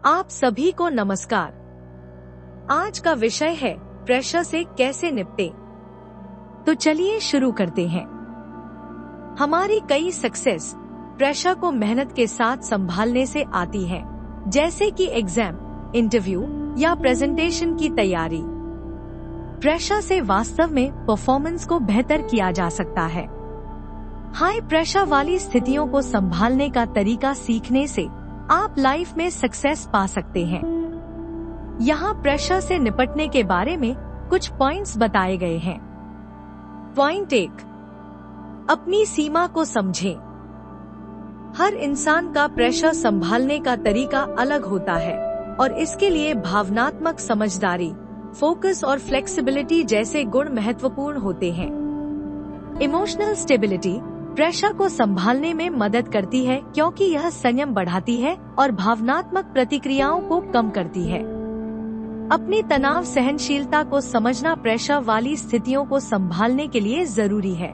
आप सभी को नमस्कार। आज का विषय है प्रेशर से कैसे निपटे। तो चलिए शुरू करते हैं। हमारी कई सक्सेस प्रेशर को मेहनत के साथ संभालने से आती है, जैसे कि एग्जाम, इंटरव्यू या प्रेजेंटेशन की तैयारी। प्रेशर से वास्तव में परफॉर्मेंस को बेहतर किया जा सकता है। हाई प्रेशर वाली स्थितियों को संभालने का तरीका सीखने से आप लाइफ में सक्सेस पा सकते हैं। यहाँ प्रेशर से निपटने के बारे में कुछ पॉइंट्स बताए गए हैं। पॉइंट 1, अपनी सीमा को समझें। हर इंसान का प्रेशर संभालने का तरीका अलग होता है और इसके लिए भावनात्मक समझदारी, फोकस और फ्लेक्सिबिलिटी जैसे गुण महत्वपूर्ण होते हैं। इमोशनल स्टेबिलिटी प्रेशर को संभालने में मदद करती है क्योंकि यह संयम बढ़ाती है और भावनात्मक प्रतिक्रियाओं को कम करती है। अपनी तनाव सहनशीलता को समझना प्रेशर वाली स्थितियों को संभालने के लिए जरूरी है।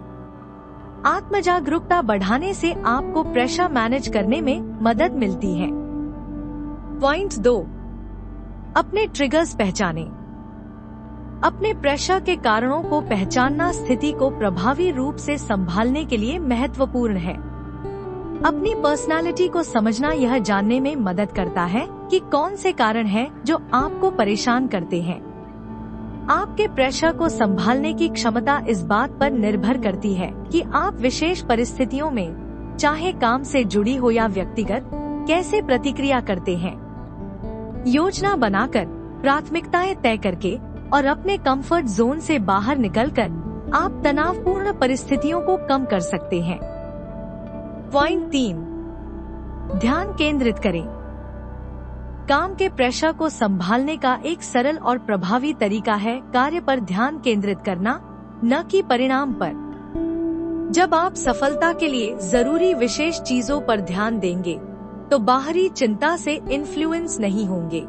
आत्मजागरूकता बढ़ाने से आपको प्रेशर मैनेज करने में मदद मिलती है। पॉइंट 2, अपने ट्रिगर्स पहचानें। अपने प्रेशर के कारणों को पहचानना स्थिति को प्रभावी रूप से संभालने के लिए महत्वपूर्ण है। अपनी पर्सनालिटी को समझना यह जानने में मदद करता है कि कौन से कारण हैं जो आपको परेशान करते हैं। आपके प्रेशर को संभालने की क्षमता इस बात पर निर्भर करती है कि आप विशेष परिस्थितियों में, चाहे काम से जुड़ी हो या व्यक्तिगत, कैसे प्रतिक्रिया करते हैं। योजना बनाकर, प्राथमिकताएं तय करके और अपने कंफर्ट जोन से बाहर निकलकर आप तनावपूर्ण परिस्थितियों को कम कर सकते हैं। पॉइंट 3, ध्यान केंद्रित करें। काम के प्रेशर को संभालने का एक सरल और प्रभावी तरीका है कार्य पर ध्यान केंद्रित करना, न कि परिणाम पर। जब आप सफलता के लिए जरूरी विशेष चीजों पर ध्यान देंगे, तो बाहरी चिंता से इन्फ्लुएंस नहीं होंगे।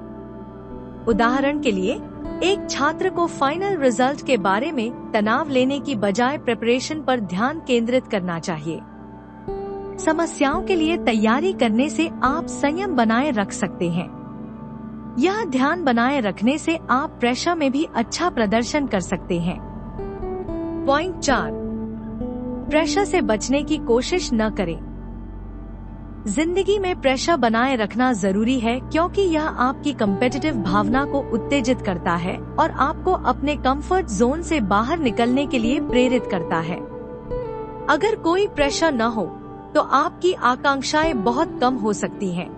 उदाहरण के लिए, एक छात्र को फाइनल रिजल्ट के बारे में तनाव लेने की बजाय प्रिपरेशन पर ध्यान केंद्रित करना चाहिए। समस्याओं के लिए तैयारी करने से आप संयम बनाए रख सकते हैं। यह ध्यान बनाए रखने से आप प्रेशर में भी अच्छा प्रदर्शन कर सकते हैं। पॉइंट 4, प्रेशर से बचने की कोशिश न करें। जिंदगी में प्रेशर बनाए रखना जरूरी है क्योंकि यह आपकी कम्पिटिटिव भावना को उत्तेजित करता है और आपको अपने कंफर्ट जोन से बाहर निकलने के लिए प्रेरित करता है। अगर कोई प्रेशर न हो तो आपकी आकांक्षाएं बहुत कम हो सकती हैं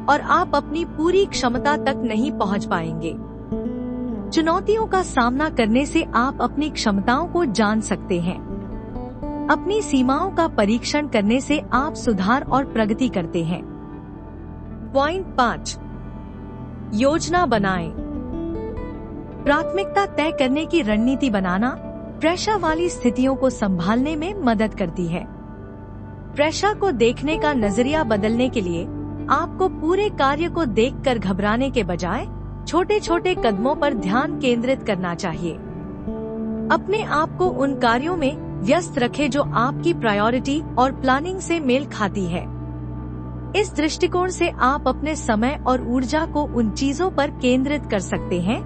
और आप अपनी पूरी क्षमता तक नहीं पहुंच पाएंगे। चुनौतियों का सामना करने से आप अपनी क्षमताओं को जान सकते हैं। अपनी सीमाओं का परीक्षण करने से आप सुधार और प्रगति करते हैं। पॉइंट 5, योजना बनाएं। प्राथमिकता तय करने की रणनीति बनाना प्रेशर वाली स्थितियों को संभालने में मदद करती है। प्रेशर को देखने का नजरिया बदलने के लिए आपको पूरे कार्य को देखकर घबराने के बजाय छोटे छोटे कदमों पर ध्यान केंद्रित करना चाहिए। अपने आप को उन कार्यों में व्यस्त रखें जो आपकी प्रायोरिटी और प्लानिंग से मेल खाती है। इस दृष्टिकोण से आप अपने समय और ऊर्जा को उन चीजों पर केंद्रित कर सकते हैं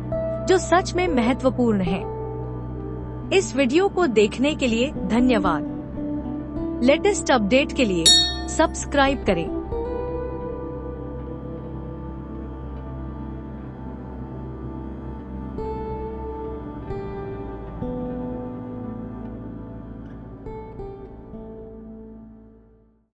जो सच में महत्वपूर्ण हैं। इस वीडियो को देखने के लिए धन्यवाद। लेटेस्ट अपडेट के लिए सब्सक्राइब करें।